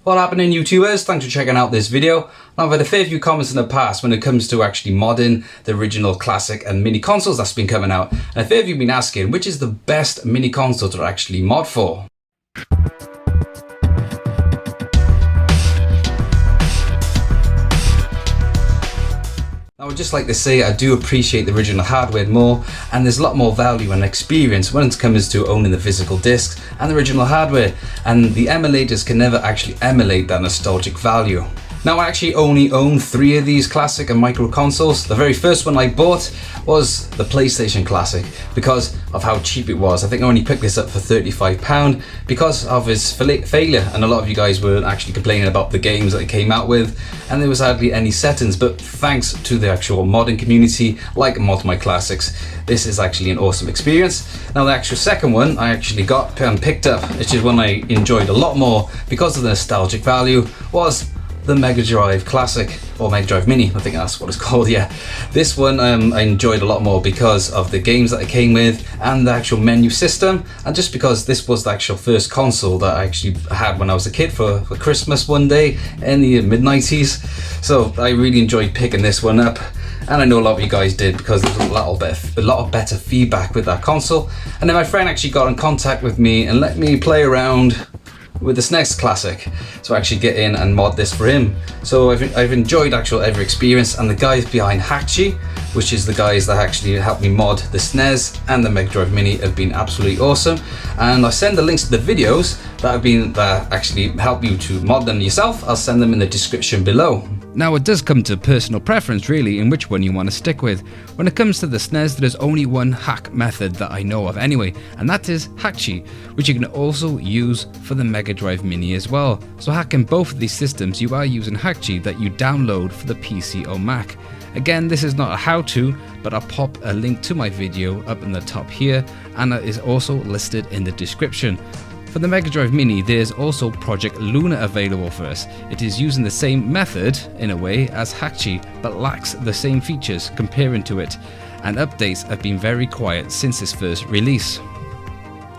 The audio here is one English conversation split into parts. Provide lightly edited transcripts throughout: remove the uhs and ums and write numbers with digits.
What happening, YouTubers? Thanks for checking out this video. Now, I've had a fair few comments in the past when it comes to actually modding the original classic and mini consoles that's been coming out. And a fair few have been asking, which is the best mini console to actually mod for? I would just like to say I do appreciate the original hardware more, and there's a lot more value and experience when it comes to owning the physical discs and the original hardware, and the emulators can never actually emulate that nostalgic value. Now, I actually only own 3 of these classic and micro consoles. The very first one I bought was the PlayStation Classic because of how cheap it was. I think I only picked this up for £35 because of its failure, and a lot of you guys were actually complaining about the games that it came out with, and there was hardly any settings. But thanks to the actual modding community like Mod My Classics, this is actually an awesome experience. Now, the actual second one I actually got and picked up, which is one I enjoyed a lot more because of the nostalgic value, was the Mega Drive Classic, or Mega Drive Mini, I think that's what it's called, yeah. This one I enjoyed a lot more because of the games that it came with and the actual menu system, and just because this was the actual first console that I actually had when I was a kid for Christmas one day in the mid-90s. So I really enjoyed picking this one up, and I know a lot of you guys did because there was a lot of better feedback with that console. And then my friend actually got in contact with me and let me play around with the SNES Classic, so I actually get in and mod this for him. So I've enjoyed every experience, and the guys behind Hakchi, which is the guys that actually helped me mod the SNES and the Mega Drive Mini, have been absolutely awesome. And I'll send the links to the videos that actually help you to mod them yourself. I'll send them in the description below. Now, it does come to personal preference really in which one you want to stick with. When it comes to the SNES, there's only one hack method that I know of anyway, and that is Hakchi, which you can also use for the Mega Drive Mini as well. So hacking both of these systems, you are using Hakchi that you download for the PC or Mac. Again, this is not a how-to, but I'll pop a link to my video up in the top here, and it is also listed in the description. For the Mega Drive Mini, there's also Project Luna available for us. It is using the same method, in a way, as Hakchi, but lacks the same features comparing to it, and updates have been very quiet since its first release.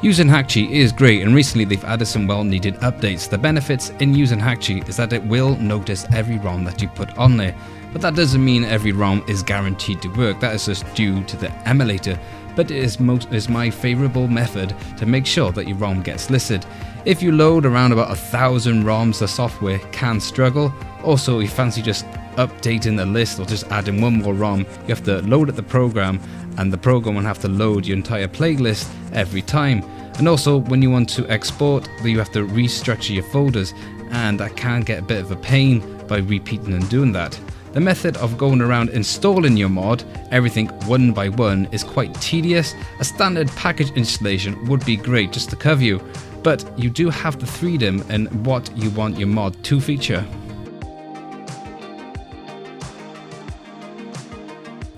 Using Hakchi is great, and recently they've added some well-needed updates. The benefits in using Hakchi is that it will notice every ROM that you put on there, but that doesn't mean every ROM is guaranteed to work. That is just due to the emulator. But it is my favourable method to make sure that your ROM gets listed. If you load around about 1,000 ROMs, the software can struggle. Also, if you fancy just updating the list or just adding one more ROM, you have to load up the program, and the program will have to load your entire playlist every time. And also, when you want to export, you have to restructure your folders, and that can get a bit of a pain by repeating and doing that. The method of going around installing your mod, everything one by one, is quite tedious. A standard package installation would be great just to cover you, but you do have the freedom in what you want your mod to feature.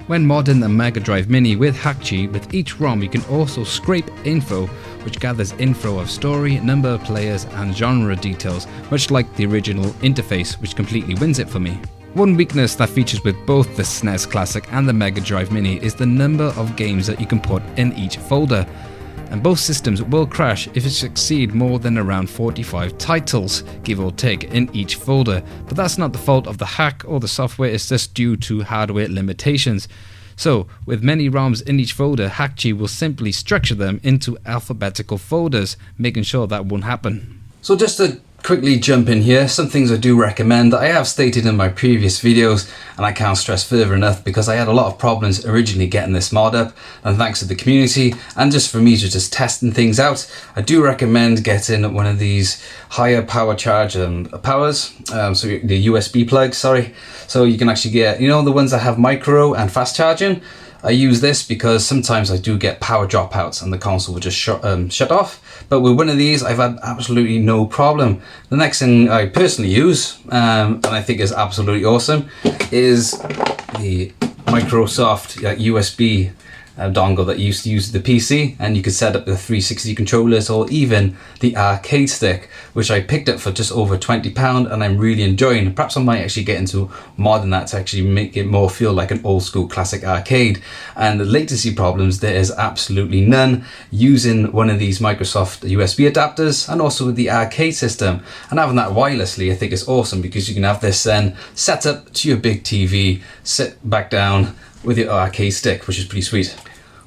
When modding the Mega Drive Mini with Hakchi, with each ROM you can also scrape info, which gathers info of story, number of players and genre details, much like the original interface, which completely wins it for me. One weakness that features with both the SNES Classic and the Mega Drive Mini is the number of games that you can put in each folder, and both systems will crash if you succeed more than around 45 titles, give or take, in each folder. But that's not the fault of the hack or the software, it's just due to hardware limitations. So, with many ROMs in each folder, Hakchi will simply structure them into alphabetical folders, making sure that won't happen. So just to quickly jump in here, some things I do recommend that I have stated in my previous videos, and I can't stress further enough because I had a lot of problems originally getting this mod up, and thanks to the community and just for me to just testing things out, I do recommend getting one of these higher power charge powers, so the USB plugs, sorry, so you can actually get, you know, the ones that have micro and fast charging. I use this because sometimes I do get power dropouts and the console will just shut off. But with one of these, I've had absolutely no problem. The next thing I personally use, and I think is absolutely awesome, is the Microsoft USB dongle that you used to use the PC, and you could set up the 360 controllers or even the arcade stick, which I picked up for just over £20 and I'm really enjoying. Perhaps I might actually get into modding that to actually make it more feel like an old school classic arcade. And the latency problems, there is absolutely none using one of these Microsoft USB adapters, and also with the arcade system. And having that wirelessly, I think is awesome, because you can have this then set up to your big TV, sit back down with your arcade stick, which is pretty sweet.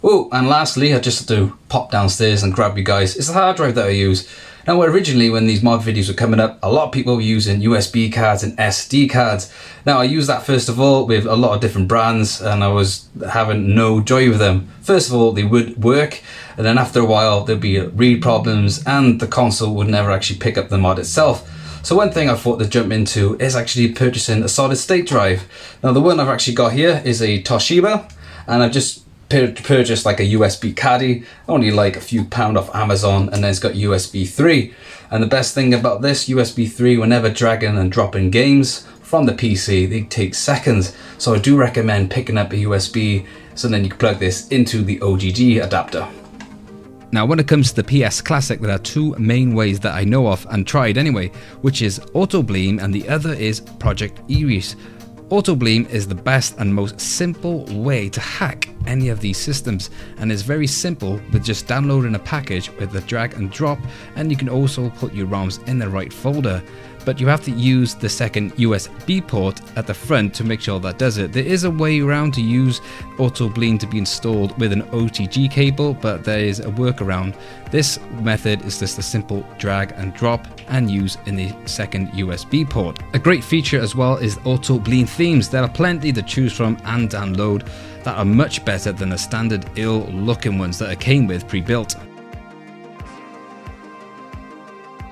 Oh, and lastly, I just had to pop downstairs and grab you guys. It's the hard drive that I use. Now, originally when these mod videos were coming up, a lot of people were using USB cards and SD cards. Now, I used that first of all with a lot of different brands, and I was having no joy with them. First of all, they would work, and then after a while there'd be read problems and the console would never actually pick up the mod itself. So one thing I thought to jump into is actually purchasing a solid state drive. Now, the one I've actually got here is a Toshiba, and I've just purchased like a USB caddy, only like a few pound off Amazon, and then it's got USB 3. And the best thing about this USB 3, whenever dragging and dropping games from the PC, they take seconds. So I do recommend picking up a USB, so then you can plug this into the OGG adapter. Now, when it comes to the PS Classic, there are two main ways that I know of and tried anyway, which is Auto Bleem and the other is Project Iris. Auto Bleem is the best and most simple way to hack any of these systems, and is very simple with just downloading a package with a drag and drop, and you can also put your ROMs in the right folder. But you have to use the second USB port at the front to make sure that does it. There is a way around to use Auto Bleem to be installed with an OTG cable, but there is a workaround. This method is just a simple drag and drop and use in the second USB port. A great feature as well is Auto Bleem themes. There are plenty to choose from and download that are much better than the standard ill looking ones that it came with pre-built.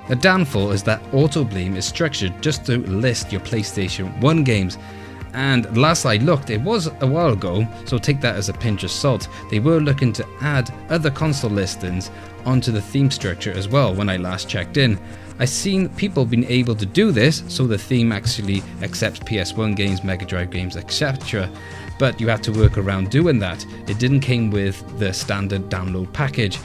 The downfall is that Auto Bleem is structured just to list your PlayStation 1 games, and last I looked it was a while ago, so take that as a pinch of salt. They were looking to add other console listings onto the theme structure as well when I last checked in. I've seen people being able to do this, so the theme actually accepts PS1 games, Mega Drive games, etc. But you have to work around doing that. It didn't come with the standard download package.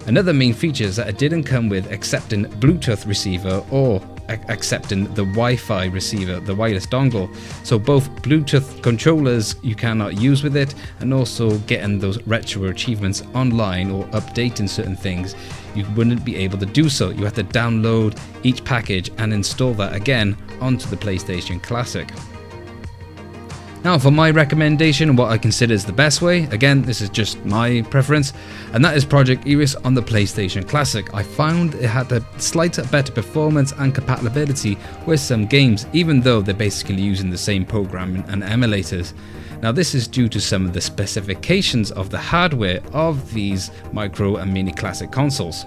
Another main feature is that it didn't come with accepting Bluetooth receiver or accepting the Wi-Fi receiver, the wireless dongle. So both Bluetooth controllers you cannot use with it, and also getting those retro achievements online or updating certain things, you wouldn't be able to do so. You have to download each package and install that again onto the PlayStation Classic. Now, for my recommendation, what I consider is the best way, again, this is just my preference, and that is Project Iris on the PlayStation Classic. I found it had a slight better performance and compatibility with some games, even though they're basically using the same programming and emulators. Now, this is due to some of the specifications of the hardware of these micro and mini classic consoles.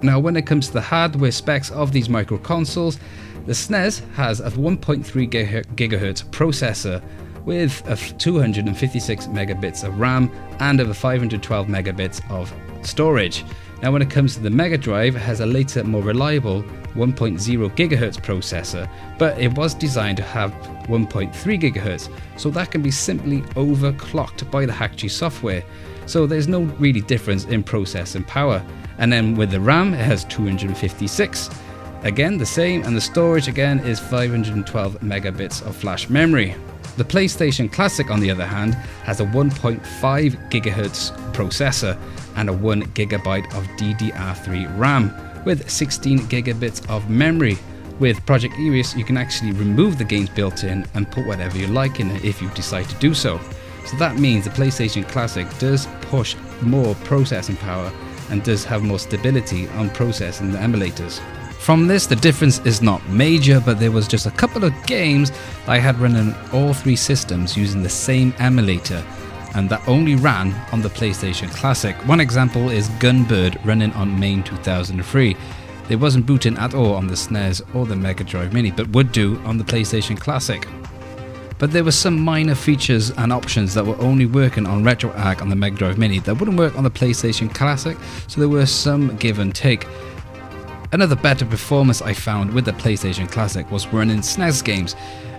Now, when it comes to the hardware specs of these micro consoles, the SNES has a 1.3 GHz processor with 256 megabits of RAM and over 512 megabits of storage. Now, when it comes to the Mega Drive, it has a later, more reliable 1.0 GHz processor, but it was designed to have 1.3 GHz, so that can be simply overclocked by the Hakchi software. So there's no really difference in processing power. And then with the RAM, it has 256. Again, the same, and the storage again is 512 megabits of flash memory. The PlayStation Classic, on the other hand, has a 1.5 gigahertz processor and a 1 gigabyte of DDR3 RAM with 16 gigabits of memory. With Project Iris, you can actually remove the games built in and put whatever you like in it if you decide to do so. So that means the PlayStation Classic does push more processing power and does have more stability on processing the emulators. From this, the difference is not major, but there was just a couple of games that I had running on all three systems using the same emulator, and that only ran on the PlayStation Classic. One example is Gunbird running on Main 2003. It wasn't booting at all on the SNES or the Mega Drive Mini, but would do on the PlayStation Classic. But there were some minor features and options that were only working on RetroArch on the Mega Drive Mini that wouldn't work on the PlayStation Classic, so there were some give and take. Another better performance I found with the PlayStation Classic was running SNES games.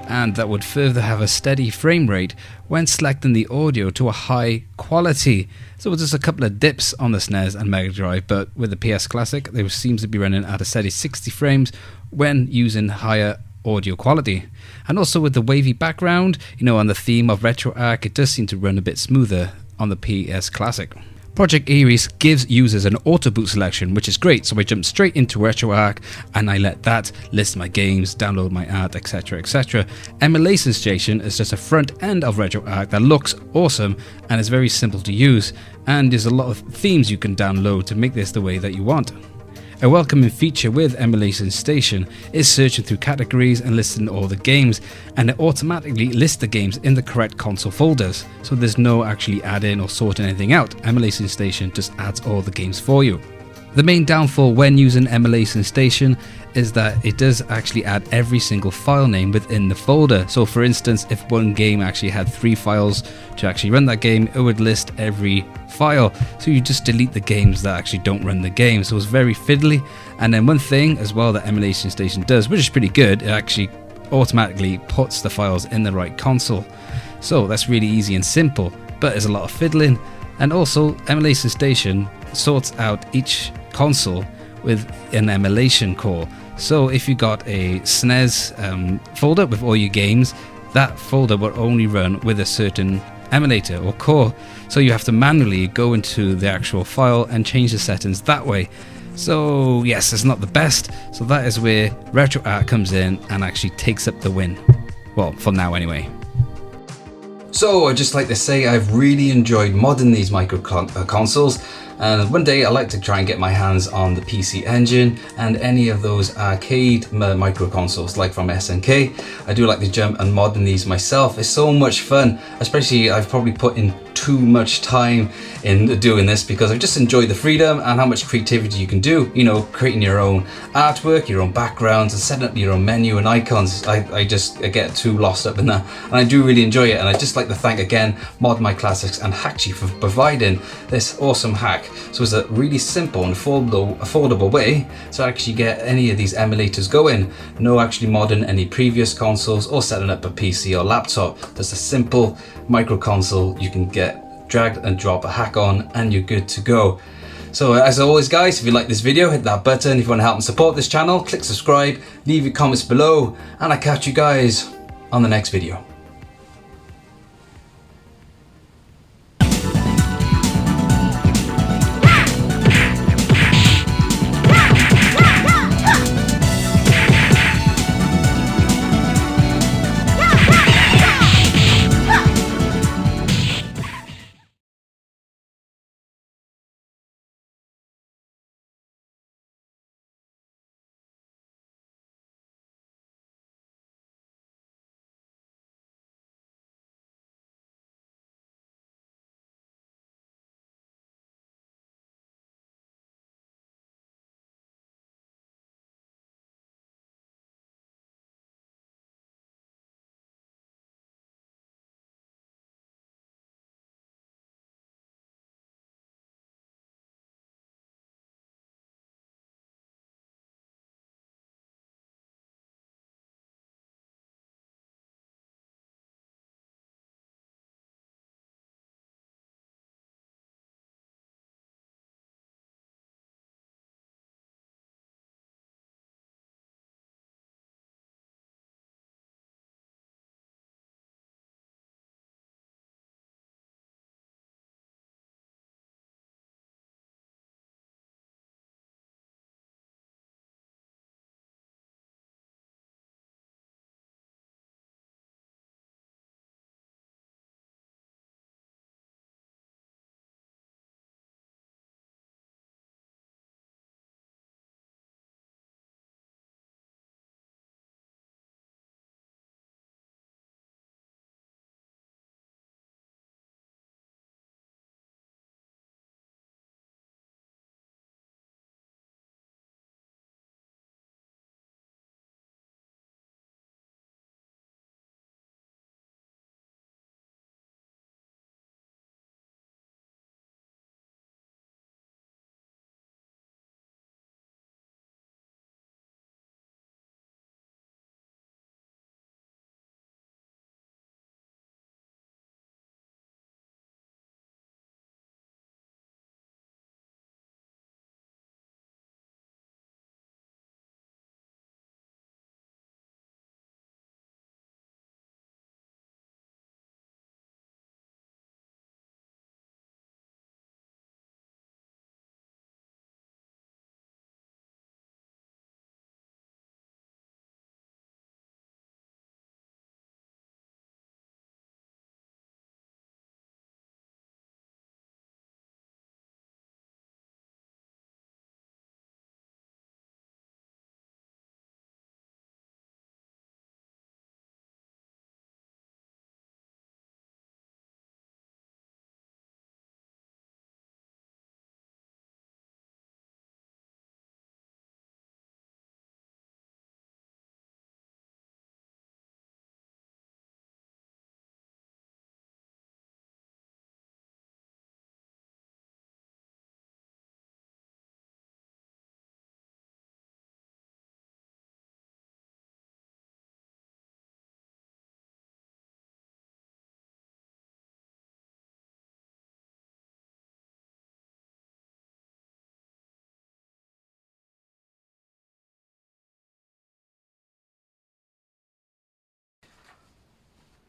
and that would further have a steady frame rate when selecting the audio to a high quality. So with just a couple of dips on the SNES and Mega Drive, but with the PS Classic they seems to be running at a steady 60 frames when using higher audio quality. And also with the wavy background, on the theme of RetroArch, it does seem to run a bit smoother on the PS Classic. Project Iris gives users an auto boot selection, which is great, so I jump straight into RetroArch and I let that list my games, download my art, etc, etc. Emulation Station is just a front end of RetroArch that looks awesome and is very simple to use, and there's a lot of themes you can download to make this the way that you want. A welcoming feature with Emulation Station is searching through categories and listing all the games, and it automatically lists the games in the correct console folders, so there's no actually adding or sorting anything out. Emulation Station just adds all the games for you. The main downfall when using Emulation Station is that it does actually add every single file name within the folder. So for instance, if one game actually had 3 files to actually run that game, it would list every file. So you just delete the games that actually don't run the game. So it's very fiddly. And then one thing as well that Emulation Station does, which is pretty good, it actually automatically puts the files in the right console. So that's really easy and simple, but there's a lot of fiddling. And also Emulation Station sorts out each console with an emulation core. So if you got a SNES folder with all your games, that folder will only run with a certain emulator or core, so you have to manually go into the actual file and change the settings that way. So yes, it's not the best, so that is where RetroArch comes in and actually takes up the win. Well, for now anyway. So I'd just like to say I've really enjoyed modding these micro consoles, and one day I'd like to try and get my hands on the PC Engine and any of those arcade micro consoles like from SNK. I do like to jump and modding these myself. It's so much fun, especially I've probably put in too much time in doing this because I just enjoy the freedom and how much creativity you can do, creating your own artwork, your own backgrounds, and setting up your own menu and icons. I get too lost up in that, and I do really enjoy it. And I'd just like to thank again Mod My Classics and Hakchi for providing this awesome hack. So it's a really simple and affordable way to actually get any of these emulators going. No actually modding any previous consoles or setting up a PC or laptop. Just a simple micro console you can get drag and drop a hack on and you're good to go. So as always guys, if you like this video, hit that button. If you want to help and support this channel, click subscribe, leave your comments below, and I'll catch you guys on the next video.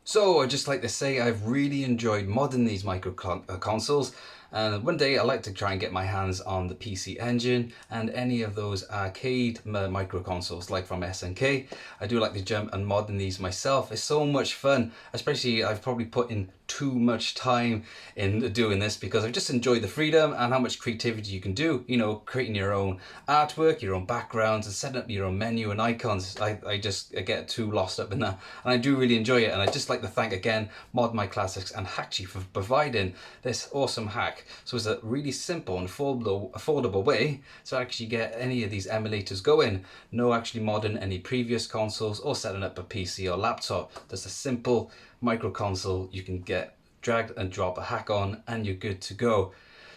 So I'd just like to say I've really enjoyed modding these micro consoles, and one day I'd like to try and get my hands on the PC Engine and any of those arcade micro consoles like from SNK. I do like to jump and modding these myself. It's so much fun, especially I've probably put in too much time in doing this because I just enjoy the freedom and how much creativity you can do, you know, creating your own artwork, your own backgrounds, and setting up your own menu and icons. I get too lost up in that, and I do really enjoy it. And I'd just like to thank again Mod My Classics and Hakchi for providing this awesome hack. So it's a really simple and affordable way to actually get any of these emulators going. No actually modding any previous consoles or setting up a PC or laptop. There's a simple micro console you can get drag and drop a hack on and you're good to go.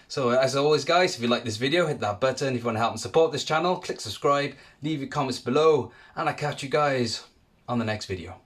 So as always guys, if you like this video, hit that button. If you want to help and support this channel, click subscribe, leave your comments below, and I'll catch you guys on the next video.